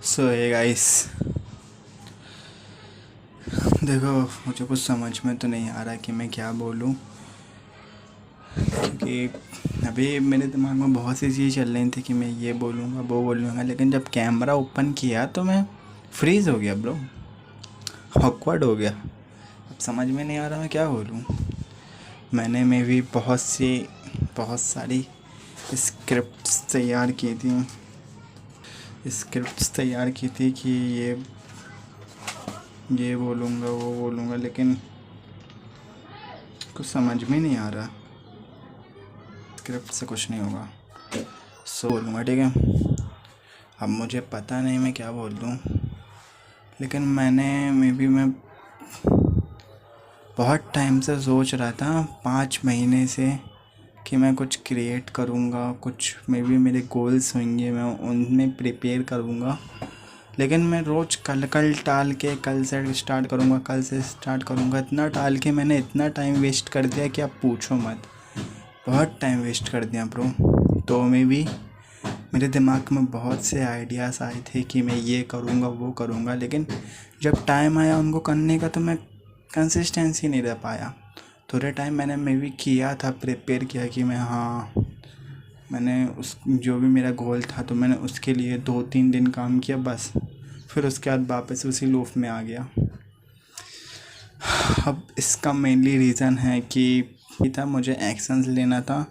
सो hey guys, देखो मुझे कुछ समझ में तो नहीं आ रहा कि मैं क्या बोलूं, क्योंकि अभी मेरे दिमाग में बहुत सी चीज़ चल रही थी कि मैं ये बोलूँगा वो बोलूँगा, लेकिन जब कैमरा ओपन किया तो मैं फ्रीज़ हो गया ब्रो, ऑकवर्ड हो गया। अब समझ में नहीं आ रहा मैं क्या बोलूँ। मैंने मे भी बहुत सारी स्क्रिप्ट्स तैयार की थी कि ये बोलूँगा वो बोलूँगा, लेकिन कुछ समझ में नहीं आ रहा। स्क्रिप्ट से कुछ नहीं होगा, सो बोलूँगा, ठीक है। अब मुझे पता नहीं मैं क्या बोल दूँ, लेकिन मैं बहुत टाइम से सोच रहा था, 5 महीने से, कि मैं कुछ क्रिएट करूँगा, कुछ मेरे गोल्स होंगे, मैं उनमें प्रिपेयर करूँगा। लेकिन मैं रोज़ कल टाल के कल से स्टार्ट करूँगा, इतना टाल के मैंने इतना टाइम वेस्ट कर दिया कि आप पूछो मत। बहुत टाइम वेस्ट कर दिया ब्रो। तो मेरे दिमाग में बहुत से आइडियाज़ आए थे कि मैं ये करूँगा वो करूँगा, लेकिन जब टाइम आया उनको करने का तो मैं कंसिस्टेंसी नहीं रह पाया। थोड़े टाइम मैंने किया था, प्रिपेयर किया कि मैंने उस जो भी मेरा गोल था तो मैंने उसके लिए 2-3 दिन काम किया बस। फिर उसके बाद वापस उसी लूप में आ गया। अब इसका मेनली रीज़न है कि मुझे एक्शंस लेना था,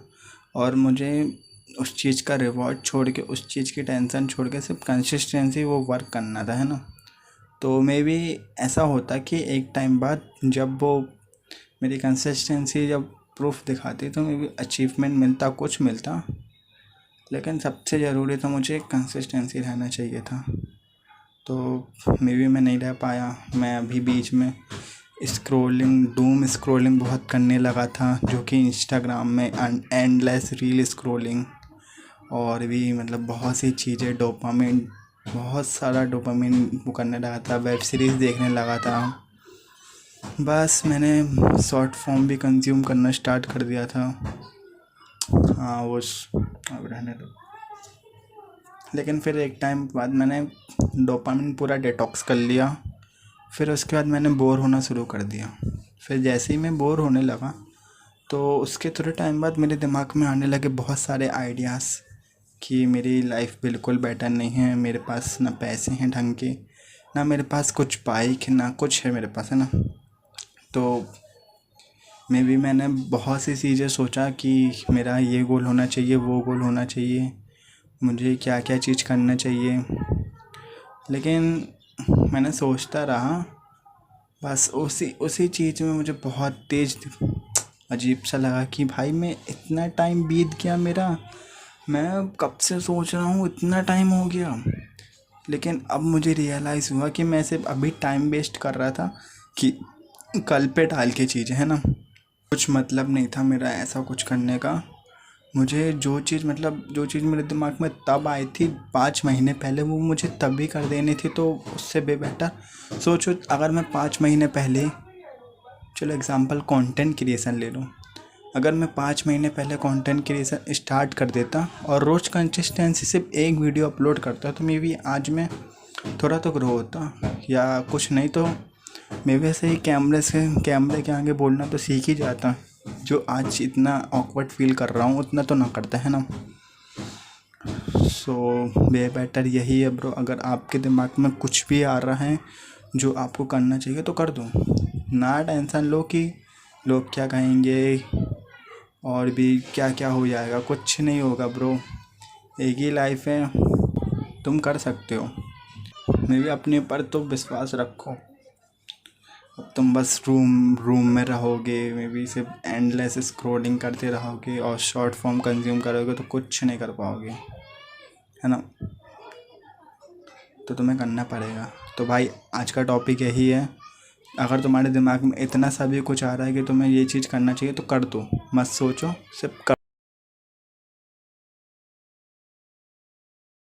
और मुझे उस चीज़ का रिवॉर्ड छोड़ के, उस चीज़ की टेंशन छोड़ के सिर्फ कंसिस्टेंसी वो वर्क करना था, है ना। तो मे भी ऐसा होता कि एक टाइम बाद जब वो मेरी कंसिस्टेंसी जब प्रूफ दिखाती तो मे भी अचीवमेंट मिलता, कुछ मिलता। लेकिन सबसे ज़रूरी तो मुझे कंसिस्टेंसी रहना चाहिए था, तो मे भी मैं नहीं रह पाया। मैं अभी बीच में डूम स्क्रॉलिंग बहुत करने लगा था, जो कि इंस्टाग्राम में एंडलेस रील स्क्रॉलिंग, और भी मतलब बहुत सी चीज़ें, बहुत सारा डोपामिन वो करने लगा था, वेब सीरीज़ देखने लगा था। बस मैंने शॉर्ट फॉर्म भी कंज्यूम करना स्टार्ट कर दिया था। हाँ अब रहने दो। लेकिन फिर एक टाइम बाद मैंने डोपामिन पूरा डिटॉक्स कर लिया। फिर उसके बाद मैंने बोर होना शुरू कर दिया। फिर जैसे ही मैं बोर होने लगा तो उसके थोड़े टाइम बाद मेरे दिमाग में आने लगे बहुत सारे आइडियाज़ कि मेरी लाइफ बिल्कुल बेटर नहीं है, मेरे पास ना पैसे हैं ढंग के, ना मेरे पास कुछ बाइक, ना कुछ है मेरे पास, है ना। तो मैंने बहुत सी चीज़ें सोचा कि मेरा ये गोल होना चाहिए, वो गोल होना चाहिए, मुझे क्या क्या चीज़ करना चाहिए। लेकिन मैंने सोचता रहा, बस उसी चीज़ में मुझे बहुत तेज़ अजीब सा लगा कि भाई मैं इतना टाइम बीत गया मेरा, मैं कब से सोच रहा हूँ, इतना टाइम हो गया। लेकिन अब मुझे रियलाइज़ हुआ कि मैं सिर्फ अभी टाइम वेस्ट कर रहा था कि कल पे टाल के चीज़ें, है ना। कुछ मतलब नहीं था मेरा ऐसा कुछ करने का। मुझे जो चीज़ मेरे दिमाग में तब आई थी 5 महीने पहले, वो मुझे तभी कर देनी थी। तो उससे बेटर सोचो, अगर मैं 5 महीने पहले, चलो एग्जांपल कंटेंट क्रिएशन ले लो, अगर मैं 5 महीने पहले कंटेंट क्रिएशन स्टार्ट कर देता और रोज़ कंसिस्टेंसी सिर्फ एक वीडियो अपलोड करता, तो मे बी आज मैं थोड़ा तो ग्रो होता, या कुछ नहीं तो मैं भी ऐसे ही कैमरे के आगे बोलना तो सीख ही जाता। जो आज इतना ऑकवर्ड फील कर रहा हूँ उतना तो ना करता, है ना। सो बेटर यही है ब्रो, अगर आपके दिमाग में कुछ भी आ रहा है जो आपको करना चाहिए तो कर दो, ना टेंशन लो कि लोग क्या कहेंगे और भी क्या क्या हो जाएगा। कुछ नहीं होगा ब्रो, एक ही लाइफ है, तुम कर सकते हो। मैं भी अपने ऊपर तो विश्वास रखो। अब तुम बस रूम में रहोगे, मे बी सिर्फ एंडलेस स्क्रॉलिंग करते रहोगे और शॉर्ट फॉर्म कंज्यूम करोगे तो कुछ नहीं कर पाओगे, है ना। तो तुम्हें करना पड़ेगा। तो भाई आज का टॉपिक यही है, अगर तुम्हारे दिमाग में इतना सा भी कुछ आ रहा है कि तुम्हें ये चीज़ करना चाहिए तो कर दो, मत सोचो, सिर्फ कर